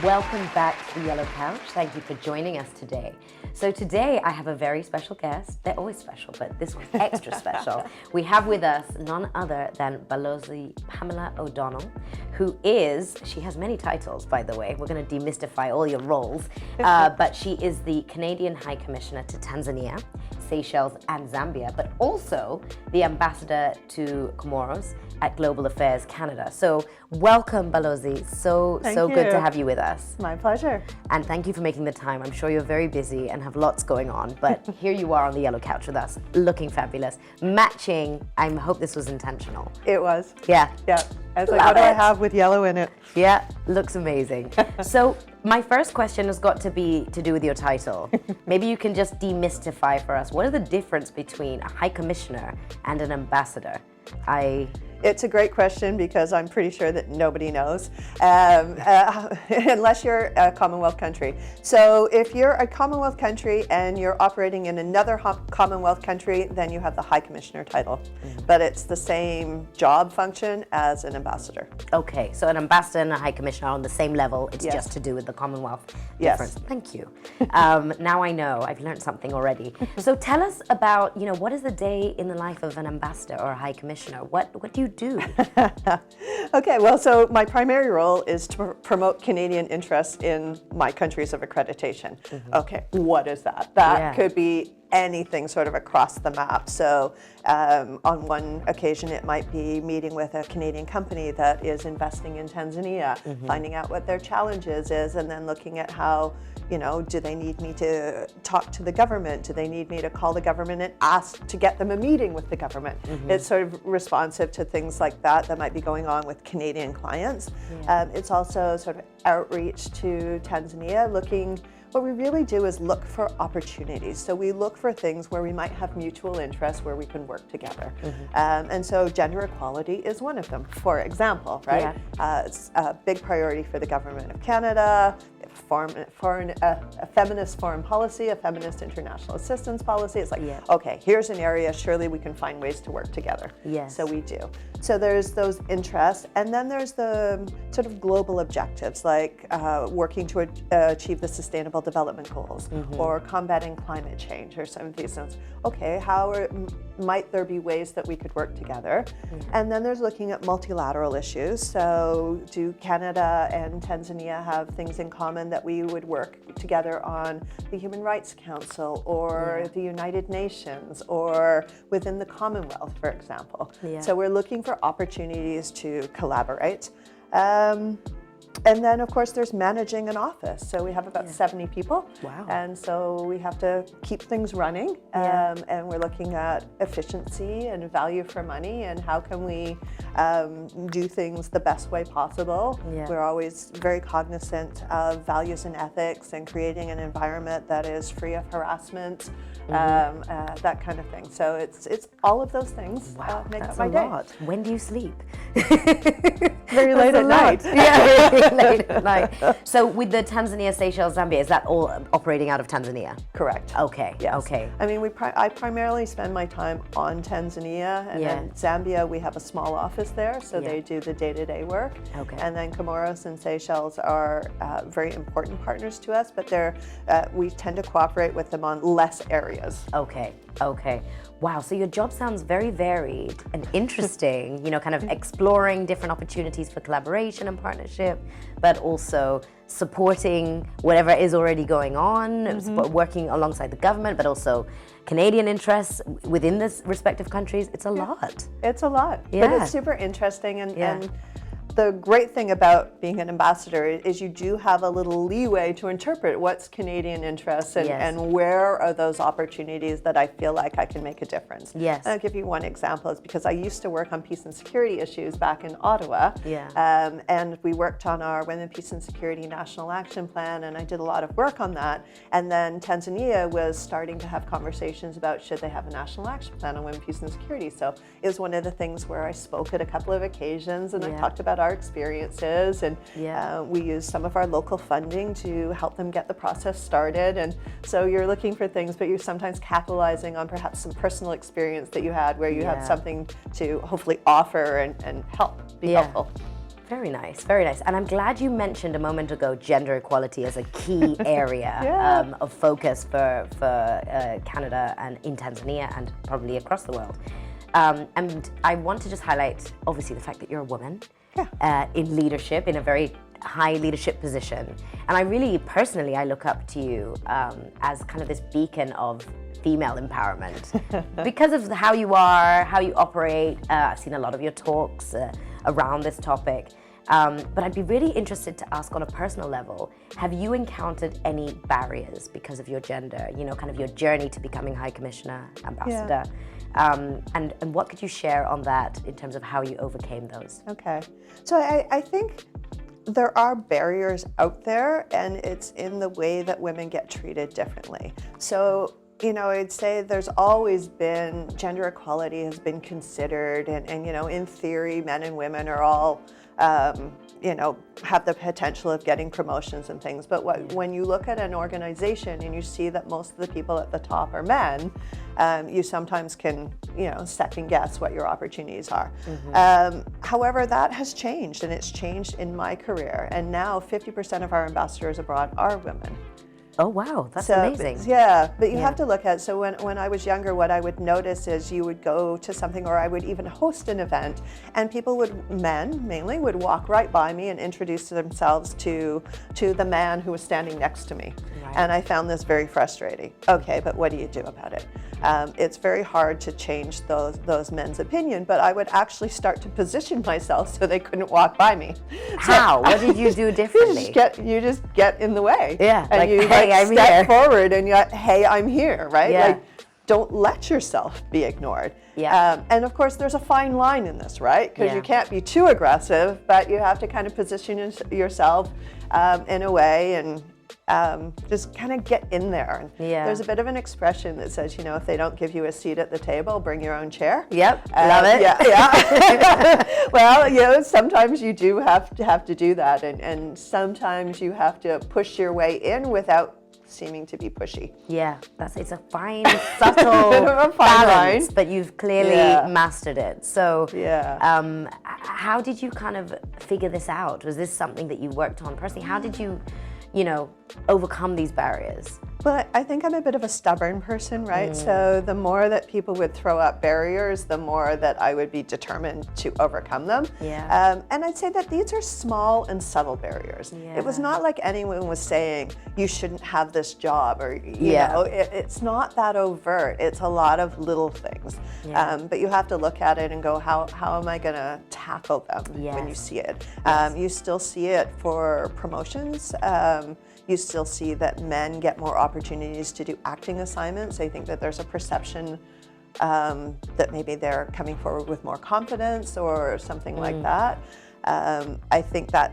Welcome back to the Yellow Couch. Thank you for joining us today. So today I have a very special guest. They're always special, but this one's extra special. We have with us none other than Ambassador Pamela O'Donnell, who is, she has many titles, by the way. We're going to demystify all your roles, but she is the Canadian High Commissioner to Tanzania, Seychelles and Zambia, but also the Ambassador to Comoros at Global Affairs Canada. So welcome, Balozi. So good to have you with us. My pleasure. And thank you for making the time. I'm sure you're very busy and have lots going on, but here you are on the Yellow Couch with us, looking fabulous, matching. I hope this was intentional. It was. Yeah. Yeah. I was like, what do I have with yellow in it? Yeah, looks amazing. So my first question has got to be to do with your title. Maybe you can just demystify for us, what is the difference between a High Commissioner and an Ambassador? It's a great question because I'm pretty sure that nobody knows, unless you're a Commonwealth country. So if you're a Commonwealth country and you're operating in another Commonwealth country, then you have the High Commissioner title. But it's the same job function as an ambassador. Okay, so an ambassador and a High Commissioner are on the same level. It's Yes. just to do with the Commonwealth Yes. difference. Thank you. Now I know. I've learned something already. So tell us about, what is the day in the life of an ambassador or a High Commissioner? What do you do? Okay, well, so my primary role is to promote Canadian interests in my countries of accreditation. Okay, what is that? That could be anything sort of across the map. So on one occasion, it might be meeting with a Canadian company that is investing in Tanzania, finding out what their challenges is, and then looking at how, do they need me to talk to the government? Do they need me to call the government and ask to get them a meeting with the government? It's sort of responsive to things like that might be going on with Canadian clients. It's also sort of outreach to Tanzania, what we really do is look for opportunities. So we look for things where we might have mutual interests where we can work together. And so gender equality is one of them, for example, right? It's a big priority for the government of Canada, a feminist foreign policy, a feminist international assistance policy. It's like, okay, here's an area, surely we can find ways to work together. So we do. So there's those interests, and then there's the sort of global objectives, like working to achieve the Sustainable Development Goals, or combating climate change, or some of these things. Okay, how might there be ways that we could work together? And then there's looking at multilateral issues. So do Canada and Tanzania have things in common that we would work together on the Human Rights Council, or the United Nations, or within the Commonwealth, for example. So we're looking for opportunities to collaborate. And then, of course, there's managing an office. So we have about 70 people. Wow. And so we have to keep things running. And we're looking at efficiency and value for money and how can we do things the best way possible. We're always very cognizant of values and ethics and creating an environment that is free of harassment, that kind of thing. So it's all of those things make up my day. Lot. When do you sleep? Very late at night. Late at night. So with the Tanzania, Seychelles, Zambia, is that all operating out of Tanzania? Correct. Okay. Yes. Okay. I mean, I primarily spend my time on Tanzania, and then Zambia, we have a small office there, so they do the day-to-day work. Okay. And then Comoros and Seychelles are very important partners to us, but we tend to cooperate with them on less areas. Okay. Okay. Wow. So your job sounds very varied and interesting, kind of exploring different opportunities for collaboration and partnership, but also supporting whatever is already going on, working alongside the government, but also Canadian interests within the respective countries. It's a lot. It's a lot. But it's super interesting. And the great thing about being an ambassador is you do have a little leeway to interpret what's Canadian interests and where are those opportunities that I feel like I can make a difference. Yes. And I'll give you one example. It's because I used to work on peace and security issues back in Ottawa. And we worked on our Women, Peace and Security National Action Plan, and I did a lot of work on that. And then Tanzania was starting to have conversations about should they have a National Action Plan on Women, Peace and Security. So it was one of the things where I spoke at a couple of occasions and I talked about our experiences, and we use some of our local funding to help them get the process started. And so you're looking for things, but you're sometimes capitalizing on perhaps some personal experience that you had where you have something to hopefully offer and help, be helpful. Very nice, very nice. And I'm glad you mentioned a moment ago gender equality as a key area of focus for Canada and in Tanzania and probably across the world. And I want to just highlight, obviously, the fact that you're a woman in leadership, in a very high leadership position. And I really, personally, I look up to you as kind of this beacon of female empowerment because of how you are, how you operate. I've seen a lot of your talks around this topic. But I'd be really interested to ask on a personal level, have you encountered any barriers because of your gender, you know, kind of your journey to becoming High Commissioner, Ambassador? And what could you share on that in terms of how you overcame those? Okay. So I think there are barriers out there, and it's in the way that women get treated differently. So, you know, I'd say there's always been, gender equality has been considered, and you know, in theory, men and women are all, you know, have the potential of getting promotions and things. But when you look at an organization and you see that most of the people at the top are men, you sometimes can, you know, second guess what your opportunities are. However, that has changed, and it's changed in my career. And now 50% of our ambassadors abroad are women. Oh, wow, that's amazing. Yeah, but you have to look at, so when I was younger, what I would notice is you would go to something, or I would even host an event, and people would, men mainly, would walk right by me and introduce themselves to the man who was standing next to me. Right. And I found this very frustrating. Okay, but what do you do about it? It's very hard to change those men's opinion, but I would actually start to position myself so they couldn't walk by me. How? What did you do differently? You just get in the way. Yeah, and like, you hey, I'm step here. forward and you're, hey, I'm here, right? Yeah. Like, don't let yourself be ignored. Yeah. And of course, there's a fine line in this, right? Because you can't be too aggressive, but you have to kind of position yourself in a way and just kind of get in there. Yeah. There's a bit of an expression that says, you know, if they don't give you a seat at the table, bring your own chair. Yep, love it. Yeah. Well, you know, sometimes you do have to do that, and sometimes you have to push your way in without seeming to be pushy. Yeah, it's a fine, subtle Bit of a fine balance, line. but you've clearly mastered it. So, how did you kind of figure this out? Was this something that you worked on personally? How did you, you know, overcome these barriers? Well, I think I'm a bit of a stubborn person, right? So the more that people would throw up barriers, the more that I would be determined to overcome them. Yeah. And I'd say that these are small and subtle barriers. Yeah. It was not like anyone was saying, you shouldn't have this job, or, you know, it's not that overt. It's a lot of little things. Yeah. But you have to look at it and go, how am I going to tackle them when you see it? You still see it for promotions. You still see that men get more opportunities to do acting assignments. I think that there's a perception that maybe they're coming forward with more confidence or something like that. I think that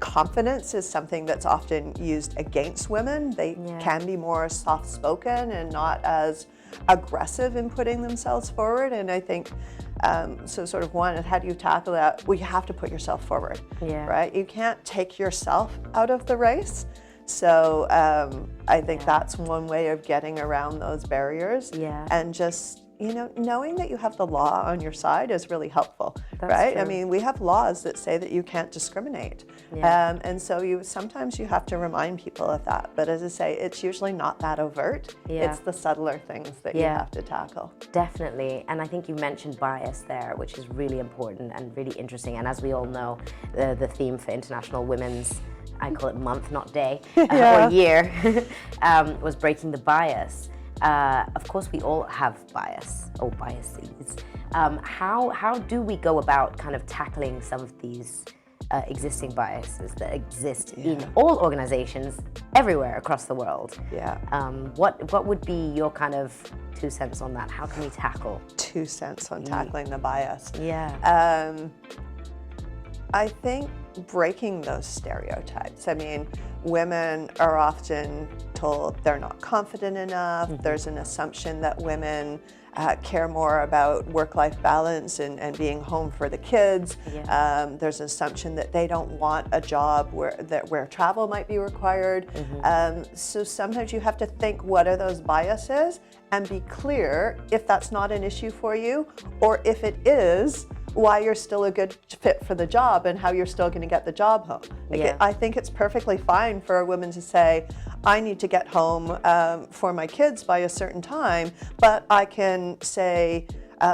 confidence is something that's often used against women. They can be more soft-spoken and not as aggressive in putting themselves forward. And I think, so sort of one, how do you tackle that? Well, you have to put yourself forward, right? You can't take yourself out of the race. So I think that's one way of getting around those barriers. And just, you know, knowing that you have the law on your side is really helpful, right? True. I mean, we have laws that say that you can't discriminate. And so sometimes you have to remind people of that. But as I say, it's usually not that overt. It's the subtler things that you have to tackle. Definitely. And I think you mentioned bias there, which is really important and really interesting. And as we all know, the theme for International Women's, I call it month, not day, or year, was breaking the bias. Of course, we all have bias or biases. How do we go about kind of tackling some of these existing biases that exist in all organizations everywhere across the world? What would be your kind of 2 cents on that? How can we tackle? 2 cents on tackling the bias. I think breaking those stereotypes. I mean, women are often told they're not confident enough. There's an assumption that women care more about work-life balance and being home for the kids. There's an assumption that they don't want a job where travel might be required. So sometimes you have to think, what are those biases? And be clear if that's not an issue for you, or if it is, why you're still a good fit for the job and how you're still going to get the job home. I think it's perfectly fine for a woman to say, I need to get home for my kids by a certain time, but I can say,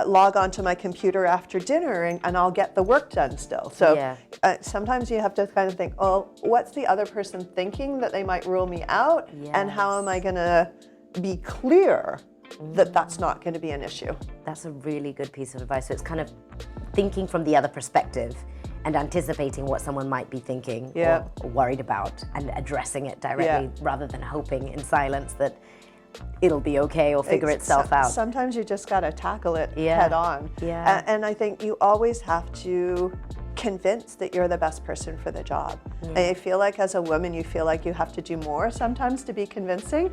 log onto my computer after dinner and I'll get the work done still. So sometimes you have to kind of think, oh, what's the other person thinking that they might rule me out? And how am I going to be clear that that's not going to be an issue? That's a really good piece of advice. So it's kind of thinking from the other perspective and anticipating what someone might be thinking or worried about and addressing it directly rather than hoping in silence that it'll be okay or figure itself out. Sometimes you just got to tackle it head on. And I think you always have to convince that you're the best person for the job. And I feel like as a woman, you feel like you have to do more sometimes to be convincing.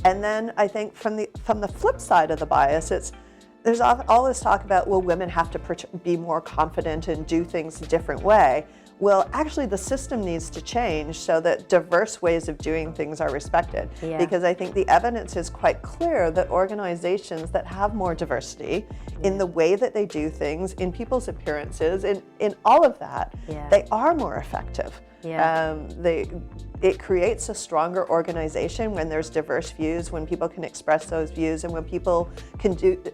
And then I think from the flip side of the bias, there's all this talk about, well, women have to be more confident and do things a different way. Well, actually, the system needs to change so that diverse ways of doing things are respected. Because I think the evidence is quite clear that organizations that have more diversity in the way that they do things, in people's appearances, in all of that, they are more effective. It creates a stronger organization when there's diverse views, when people can express those views, and when people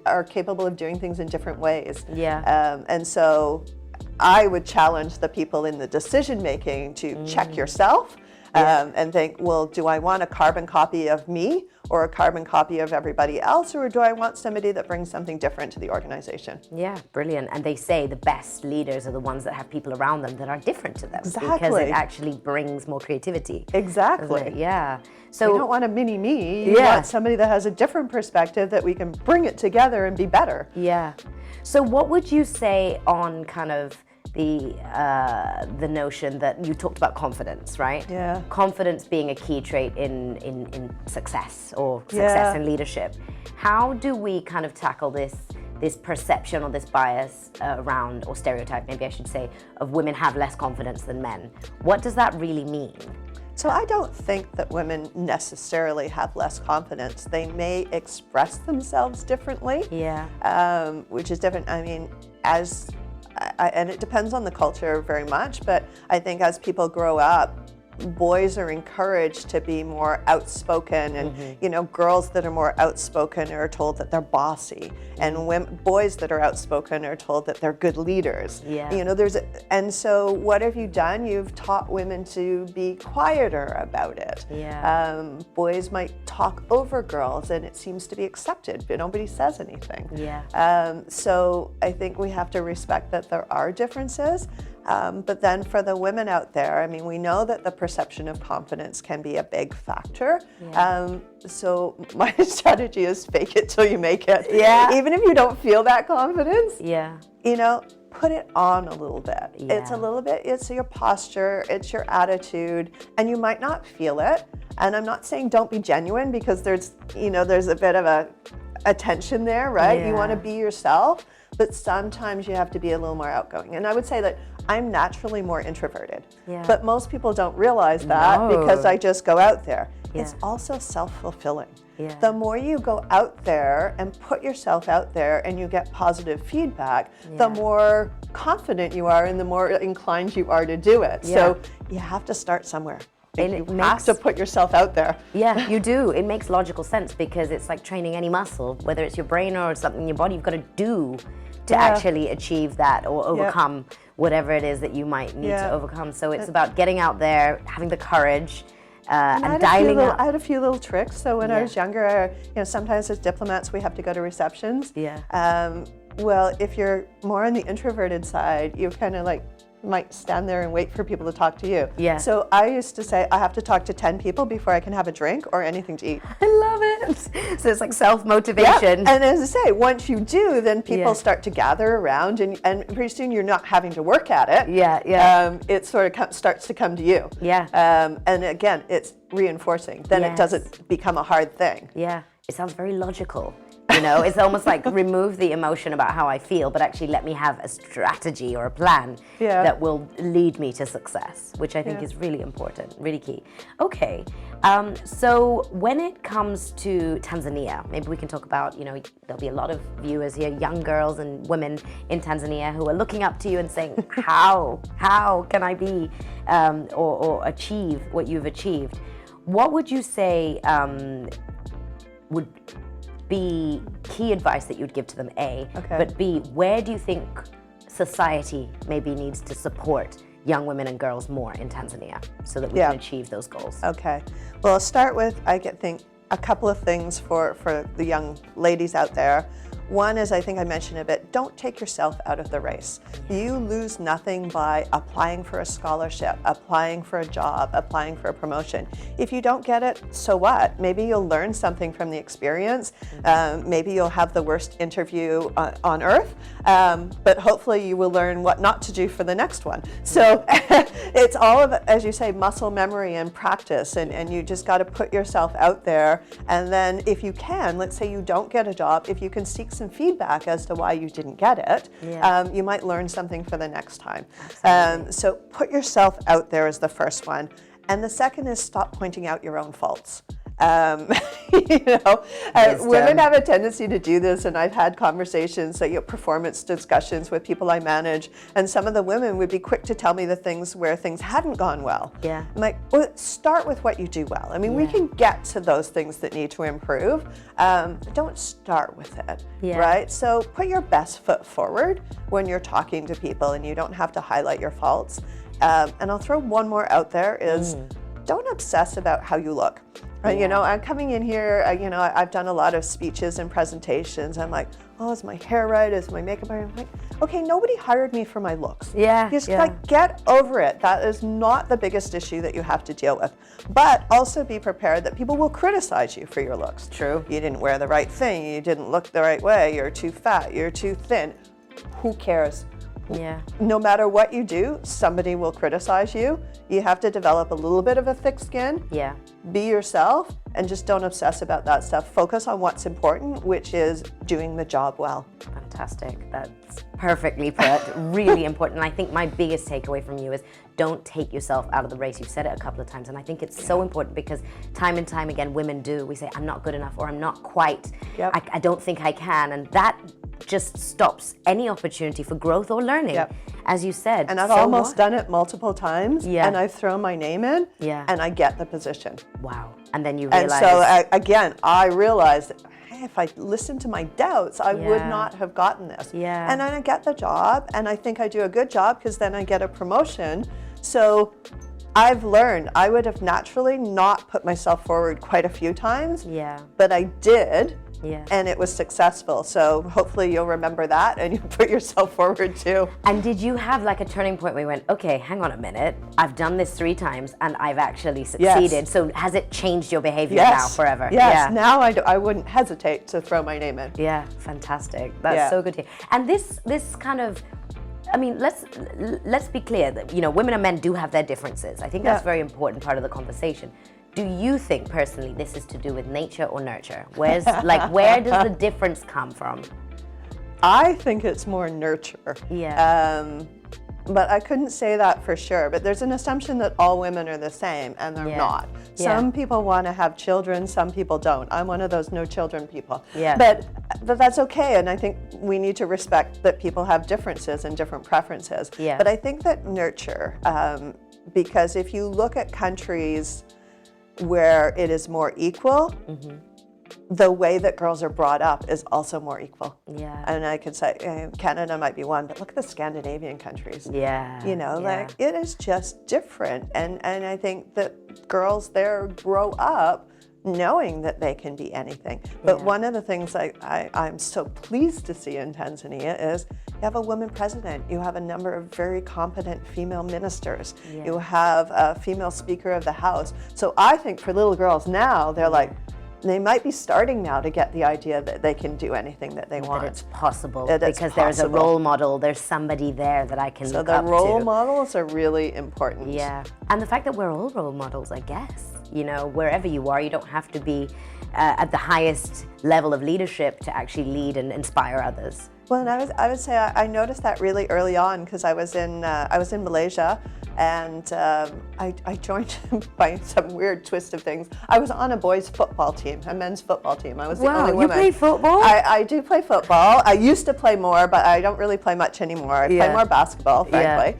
are capable of doing things in different ways. And so I would challenge the people in the decision making to check yourself and think, well, do I want a carbon copy of me or a carbon copy of everybody else, or do I want somebody that brings something different to the organization? Yeah, brilliant. And they say the best leaders are the ones that have people around them that are different to them. Because it actually brings more creativity. Exactly. Yeah. So you don't want a mini-me. You want somebody that has a different perspective that we can bring it together and be better. Yeah. So what would you say on kind of the notion that you talked about confidence, right? Confidence being a key trait in success or success in leadership. How do we kind of tackle this perception or this bias around, or stereotype maybe I should say, of women have less confidence than men? What does that really mean? So I don't think that women necessarily have less confidence. They may express themselves differently, which is different. I mean, and it depends on the culture very much, but I think as people grow up, boys are encouraged to be more outspoken, and girls that are more outspoken are told that they're bossy, and boys that are outspoken are told that they're good leaders. And so what have you done? You've taught women to be quieter about it. Boys might talk over girls, and it seems to be accepted, but nobody says anything. So I think we have to respect that there are differences. But then for the women out there, I mean, we know that the perception of confidence can be a big factor. So my strategy is fake it till you make it. Even if you don't feel that confidence, put it on a little bit. It's a little bit, it's your posture, it's your attitude, and you might not feel it. And I'm not saying don't be genuine, because there's a bit of a tension there, right? You want to be yourself, but sometimes you have to be a little more outgoing. And I would say that I'm naturally more introverted, but most people don't realize that because I just go out there. It's also self-fulfilling. The more you go out there and put yourself out there and you get positive feedback, the more confident you are and the more inclined you are to do it. So you have to start somewhere. And you have to put yourself out there. Yeah, you do. It makes logical sense, because it's like training any muscle, whether it's your brain or something in your body. You've got to do to actually achieve that or overcome whatever it is that you might need to overcome. So it's about getting out there, having the courage, and dialing up. I had a few little tricks. So when I was younger, sometimes as diplomats we have to go to receptions. Well, if you're more on the introverted side, you kind of might stand there and wait for people to talk to you. So I used to say, I have to talk to 10 people before I can have a drink or anything to eat. I love it. So it's like self-motivation. And as I say, once you do, then people start to gather around, and pretty soon you're not having to work at it. It sort of starts to come to you. And again, it's reinforcing. Then it doesn't become a hard thing. it sounds very logical. You know, it's almost like remove the emotion about how I feel, but actually let me have a strategy or a plan that will lead me to success, which I think is really important, really key. Okay, so when it comes to Tanzania, maybe we can talk about, you know, there'll be a lot of viewers here, young girls and women in Tanzania who are looking up to you and saying, how can I be or achieve what you've achieved? What would you say would be key advice that you'd give to them, A, but B, where do you think society maybe needs to support young women and girls more in Tanzania so that we can achieve those goals? Okay, well, I'll start with, I think, a couple of things for the young ladies out there. One is, I think I mentioned a bit, don't take yourself out of the race. You lose nothing by applying for a scholarship, applying for a job, applying for a promotion. If you don't get it, so what? Maybe you'll learn something from the experience. Maybe you'll have the worst interview on earth, but hopefully you will learn what not to do for the next one. So it's all of, as you say, muscle memory and practice, and you just got to put yourself out there. And then if you can, let's say you don't get a job, if you can seek some feedback as to why you didn't get it, you might learn something for the next time. So put yourself out there is the first one. And the second is stop pointing out your own faults. You know, women have a tendency to do this, and I've had conversations, like performance discussions with people I manage, and some of the women would be quick to tell me the things where things hadn't gone well. I'm like, well, start with what you do well. I mean, we can get to those things that need to improve. Don't start with it, right? So put your best foot forward when you're talking to people, and you don't have to highlight your faults. And I'll throw one more out there is, don't obsess about how you look. You know, I'm coming in here, you know, I've done a lot of speeches and presentations. I'm like, oh, is my hair right? Is my makeup right? I'm like, okay, nobody hired me for my looks. Just like, get over it. That is not the biggest issue that you have to deal with. But also be prepared that people will criticize you for your looks. True. You didn't wear the right thing. You didn't look the right way. You're too fat. You're too thin. Who cares? No matter what you do, somebody will criticize you. You have to develop a little bit of a thick skin. Be yourself, and just don't obsess about that stuff. Focus on what's important, which is doing the job well. Fantastic. That's perfectly put. Really important. And I think my biggest takeaway from you is don't take yourself out of the race. You've said it a couple of times, and I think it's so important because time and time again, women do. We say, I'm not good enough, or I'm not quite. I don't think I can. And that just stops any opportunity for growth or learning, as you said. And I've almost done it multiple times, and I've thrown my name in, and I get the position. Wow. And then you realize. And so, again, I realized, hey, if I listened to my doubts, I would not have gotten this. And then I get the job, and I think I do a good job because then I get a promotion. So I've learned I would have naturally not put myself forward quite a few times, but I did. And it was successful. So hopefully you'll remember that and you put yourself forward too. And did you have like a turning point where you went, okay, hang on a minute, I've done this 3 times and I've actually succeeded. So has it changed your behavior now forever? Now I wouldn't hesitate to throw my name in. Fantastic. That's so good to hear. And this kind of, I mean, let's be clear that, you know, women and men do have their differences. I think that's a very important part of the conversation. Do you think personally this is to do with nature or nurture? Where does the difference come from? I think it's more nurture. But I couldn't say that for sure. But there's an assumption that all women are the same, and they're not. Some people want to have children, some people don't. I'm one of those no children people. But that's okay, and I think we need to respect that people have differences and different preferences. But I think that nurture, because if you look at countries where it is more equal, the way that girls are brought up is also more equal. And I could say Canada might be one, but look at the Scandinavian countries. You know, like it is just different. And I think that girls there grow up knowing that they can be anything. But one of the things I'm so pleased to see in Tanzania is you have a woman president, you have a number of very competent female ministers, you have a female speaker of the house. So I think for little girls now, they're like, they might be starting now to get the idea that they can do anything that they want. That it's possible, because there's a role model, there's somebody there that I can look up to. So the role models are really important. And the fact that we're all role models, I guess. you know, wherever you are, you don't have to be at the highest level of leadership to actually lead and inspire others. Well, and I would say I noticed that really early on, because I was in Malaysia, and I joined by some weird twist of things. I was on a boys' football team, a men's football team. I was the only woman. You play football? I do play football. I used to play more, but I don't really play much anymore. I play more basketball, frankly.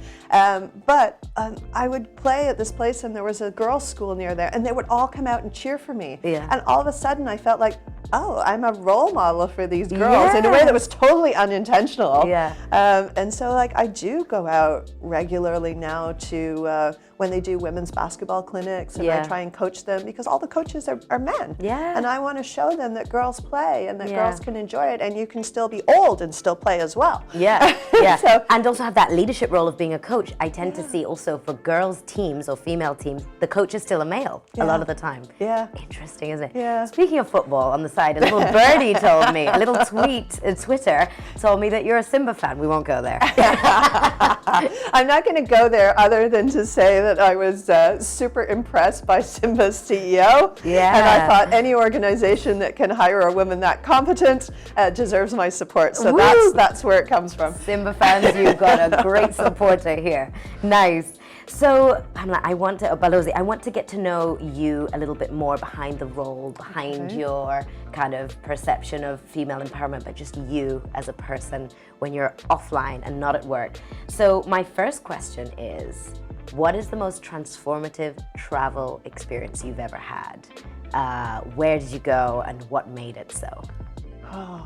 But I would play at this place, and there was a girls' school near there, and they would all come out and cheer for me. And all of a sudden, I felt like, oh, I'm a role model for these girls in a way that was totally unintentional. And so, like, I do go out regularly now to when they do women's basketball clinics, and I try and coach them, because all the coaches are men. And I want to show them that girls play, and that girls can enjoy it, and you can still be old and still play as well. So, and also have that leadership role of being a coach. I tend to see also for girls' teams or female teams, the coach is still a male a lot of the time. Interesting, isn't it? Speaking of football, on the side, a little birdie told me, a little tweet on Twitter told me that you're a Simba fan. We won't go there. I'm not going to go there, other than to say that I was super impressed by Simba's CEO. And I thought any organization that can hire a woman that competent deserves my support. So that's where it comes from. Simba fans, you've got a great supporter here. Nice. So, Pamela, I want to get to know you a little bit more behind the role, behind your kind of perception of female empowerment, but just you as a person when you're offline and not at work. So my first question is, what is the most transformative travel experience you've ever had? Where did you go, and what made it so?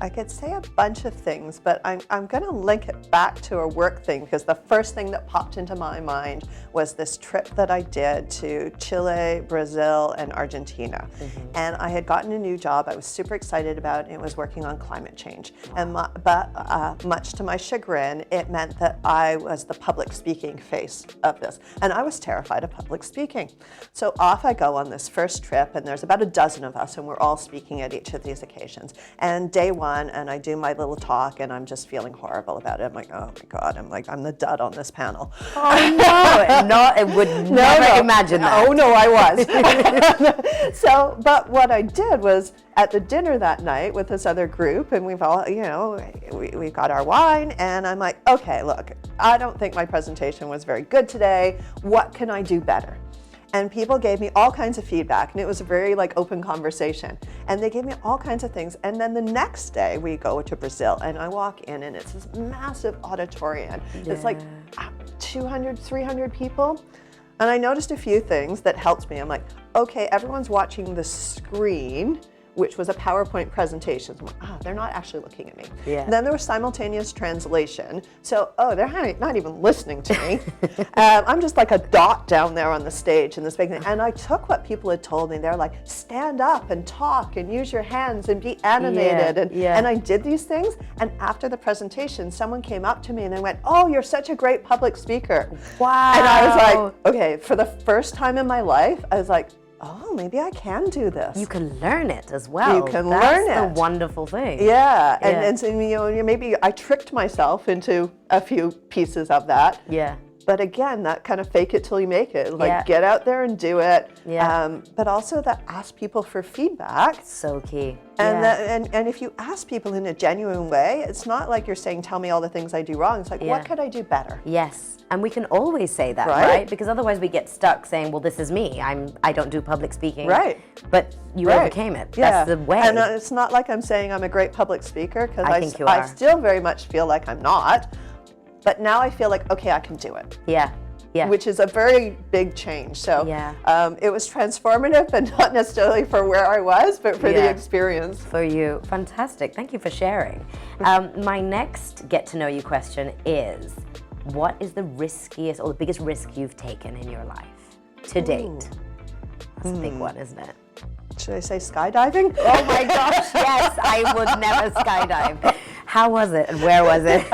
I could say a bunch of things, but I'm going to link it back to a work thing, because the first thing that popped into my mind was this trip that I did to Chile, Brazil, and Argentina. And I had gotten a new job. I was super excited about it. It was working on climate change. And but much to my chagrin, it meant that I was the public speaking face of this. And I was terrified of public speaking. So off I go on this first trip, and there's about a dozen of us, and we're all speaking at each of these occasions. And day one, and I do my little talk, and I'm just feeling horrible about it. I'm like, oh my God, I'm the dud on this panel. Oh no, I would never imagine that. Oh no, I was. So, but what I did was, at the dinner that night with this other group, and we've all, you know, we've got our wine, and I'm like, okay, look, I don't think my presentation was very good today. What can I do better? And people gave me all kinds of feedback, and it was a very open conversation. And they gave me all kinds of things. And then the next day we go to Brazil, and I walk in, and it's this massive auditorium. It's like 200, 300 people. And I noticed a few things that helped me. I'm like, okay, everyone's watching the screen, which was a PowerPoint presentation. So I'm like, they're not actually looking at me. And then there was simultaneous translation. So, they're not even listening to me. I'm just like a dot down there on the stage in this big thing. And I took what people had told me. They're like, stand up and talk and use your hands and be animated. And I did these things. And after the presentation, someone came up to me and they went, oh, you're such a great public speaker. Wow. And I was like, okay, for the first time in my life, I was like, oh, maybe I can do this. You can learn it as well. You can learn it. That's the wonderful thing. And so, you know, maybe I tricked myself into a few pieces of that. But again, that kind of fake it till you make it. Like, get out there and do it. But also that ask people for feedback. So key. And if you ask people in a genuine way, it's not like you're saying, tell me all the things I do wrong. It's like, what could I do better? Yes. And we can always say that, right? Because otherwise we get stuck saying, well, this is me. I don't do public speaking. But you overcame it. That's the way. And it's not like I'm saying I'm a great public speaker, because I still very much feel like I'm not. But now I feel like, okay, I can do it. Which is a very big change. So it was transformative, but not necessarily for where I was, but for the experience. For you. Fantastic. Thank you for sharing. My next get to know you question is, what is the riskiest or the biggest risk you've taken in your life to date? That's a big one, isn't it? Should I say skydiving? Oh my gosh, yes, I would never skydive. How was it and where was it?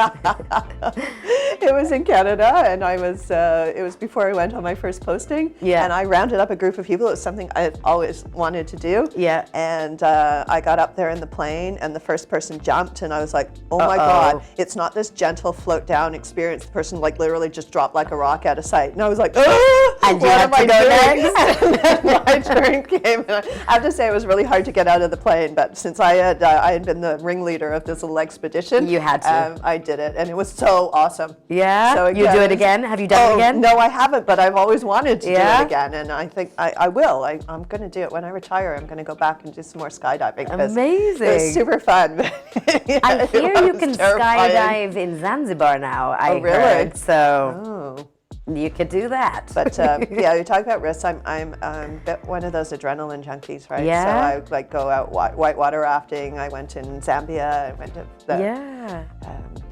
It was in Canada, and it was before I went on my first posting. Yeah. And I rounded up a group of people. It was something I've always wanted to do. Yeah. And I got up there in the plane, and the first person jumped, and I was like, oh my God, it's not this gentle float down experience. The person like literally just dropped like a rock out of sight. And I was like, oh, and what am I doing next? And then my turn came, and I have to say it was really hard to get out of the plane, but since I had been the ringleader of this little expedition, you had to. I did it, and it was so awesome. Yeah. So you do it again? Have you done it again? No, I haven't, but I've always wanted to do it again, and I think I will. I'm going to do it when I retire. I'm going to go back and do some more skydiving. Amazing. It was super fun. I hear you can skydive in Zanzibar now. I heard, so you could do that. But yeah, you talk about risks. I'm a bit one of those adrenaline junkies, right? Yeah. So I like go out whitewater rafting. I went in Zambia. I went to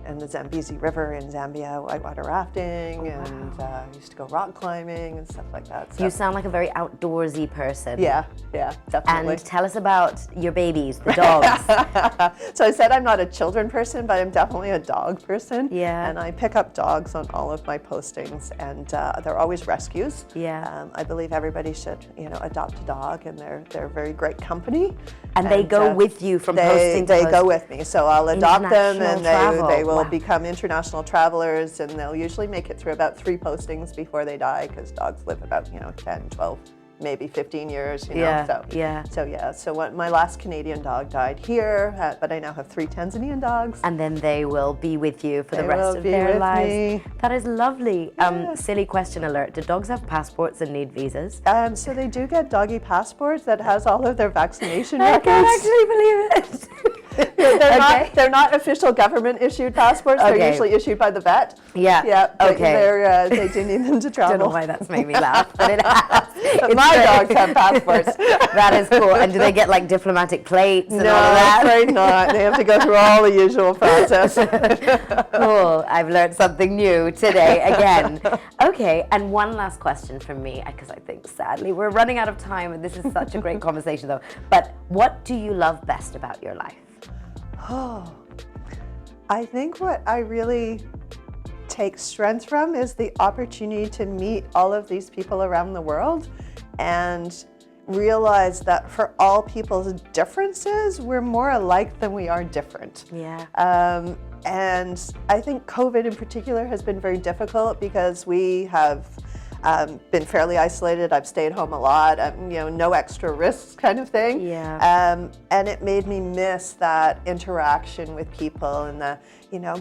and the Zambezi River in Zambia, whitewater rafting, and I used to go rock climbing and stuff like that. So. You sound like a very outdoorsy person. Yeah, definitely. And tell us about your babies, the dogs. So I said I'm not a children person, but I'm definitely a dog person. Yeah. And I pick up dogs on all of my postings, and they're always rescues. Yeah. I believe everybody should, adopt a dog, and they're very great company. And they go with you from posting to They post. go with me, so I'll adopt them, and they will Wow. become international travelers, and they'll usually make it through about 3 postings before they die, because dogs live about 10, 12, maybe 15 years. So my last Canadian dog died here, but I now have 3 Tanzanian dogs. And then they will be with you for the rest of their lives. Me. That is lovely. Silly question alert. Do dogs have passports and need visas? So they do get doggy passports that has all of their vaccination I records. can't actually believe it. They're not official government issued passports. Okay. They're usually issued by the vet. Yeah. Yeah. Okay. They do need them to travel. Don't know why that's made me laugh, but it has. But my dogs have passports. That is cool. And do they get like diplomatic plates and No, all of that? I'm afraid not. They have to go through all the usual process. Cool. I've learned something new today again. Okay, and one last question from me, because I think sadly we're running out of time, and this is such a great conversation though. But what do you love best about your life? I think what I really take strength from is the opportunity to meet all of these people around the world and realize that for all people's differences, we're more alike than we are different. Yeah. And I think COVID in particular has been very difficult because we have been fairly isolated. I've stayed home a lot, no extra risks kind of thing. Yeah. And it made me miss that interaction with people and the,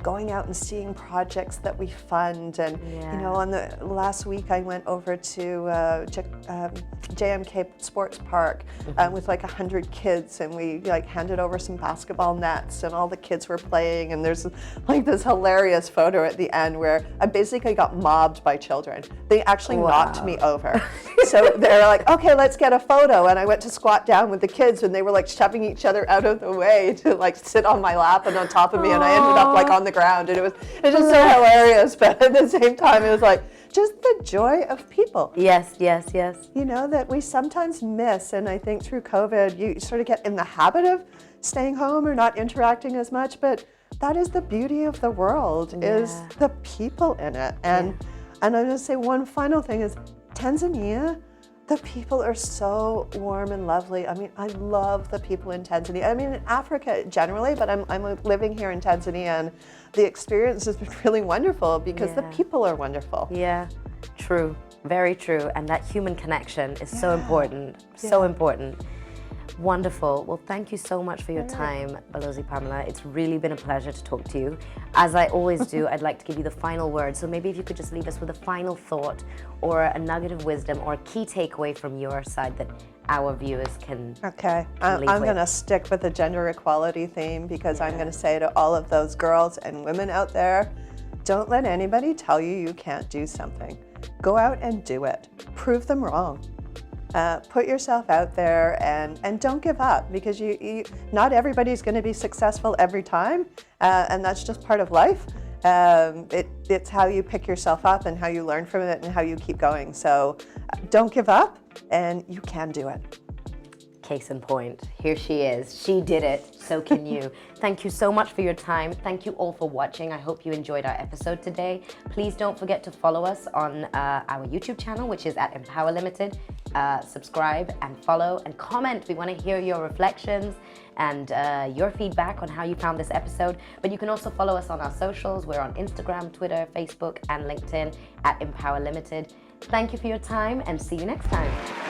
going out and seeing projects that we fund. And, on the last week I went over to JMK Sports Park with like 100 kids, and we handed over some basketball nets, and all the kids were playing, and there's like this hilarious photo at the end where I basically got mobbed by children. They actually knocked me over. So they were like, okay, let's get a photo, and I went to squat down with the kids, and they were like shoving each other out of the way to like sit on my lap and on top of me, and I ended up like on the ground, and it was just so hilarious, but at the same time it was like just the joy of people. Yes. That we sometimes miss, and I think through COVID you sort of get in the habit of staying home or not interacting as much, but that is the beauty of the world, is the people in it. And I'm going to say one final thing is Tanzania, the people are so warm and lovely. I mean, I love the people in Tanzania. I mean, in Africa generally, but I'm living here in Tanzania, and the experience has been really wonderful because the people are wonderful. Yeah, true. Very true. And that human connection is so important. So important. Wonderful. Well, thank you so much for your time, Balozi Pamela. It's really been a pleasure to talk to you. As I always do, I'd like to give you the final word. So maybe if you could just leave us with a final thought or a nugget of wisdom or a key takeaway from your side that our viewers can I'm going to stick with the gender equality theme, because I'm going to say to all of those girls and women out there, don't let anybody tell you can't do something. Go out and do it. Prove them wrong. Put yourself out there and don't give up, because you not everybody's going to be successful every time, and that's just part of life. It's how you pick yourself up and how you learn from it and how you keep going. So don't give up, and you can do it. Case in point, here she is. She did it, so can you. Thank you so much for your time. Thank you all for watching. I hope you enjoyed our episode today. Please don't forget to follow us on our YouTube channel, which is at empowerlimited. Subscribe and follow and comment. We want to hear your reflections and your feedback on how you found this episode. But you can also follow us on our socials. We're on Instagram, Twitter, Facebook, and LinkedIn at empowerlimited. Thank you for your time and see you next time.